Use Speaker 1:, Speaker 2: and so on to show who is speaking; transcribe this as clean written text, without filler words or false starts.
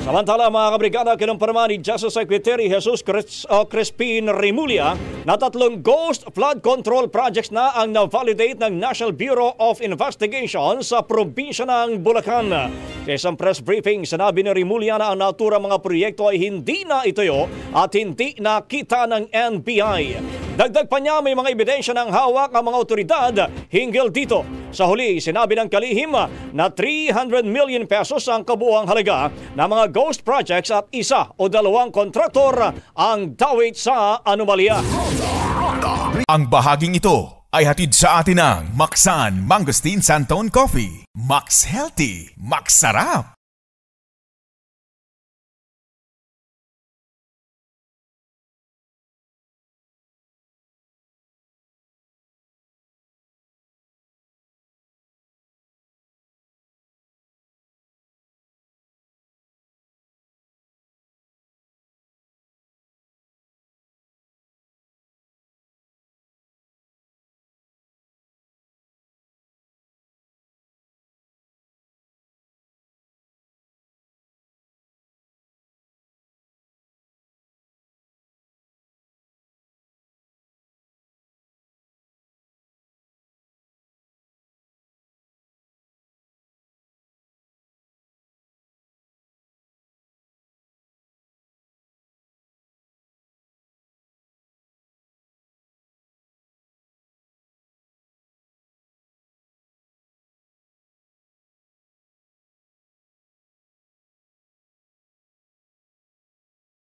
Speaker 1: Samantala mga kabrigada, kinumpirma ni Justice Secretary Jesus Crispin Remulla na 3 ghost flood control projects na ang na-validate ng National Bureau of Investigation sa probinsya ng Bulacan. Sa isang press briefing, sinabi ni Remulla na ang naturang mga proyekto ay hindi na ituyo at hindi nakita ng NBI. Dagdag pa niya, may mga ebidensya ng hawak ang mga otoridad hinggil dito. Sa huli, sinabi ng kalihim na 300 million pesos ang kabuuang halaga ng mga ghost projects at 1 o 2 kontraktor ang dawit sa anomalya.
Speaker 2: Ang bahaging ito ay hatid sa atin ng Maxan Mangosteen Santon Coffee. Max Healthy, Max Sarap.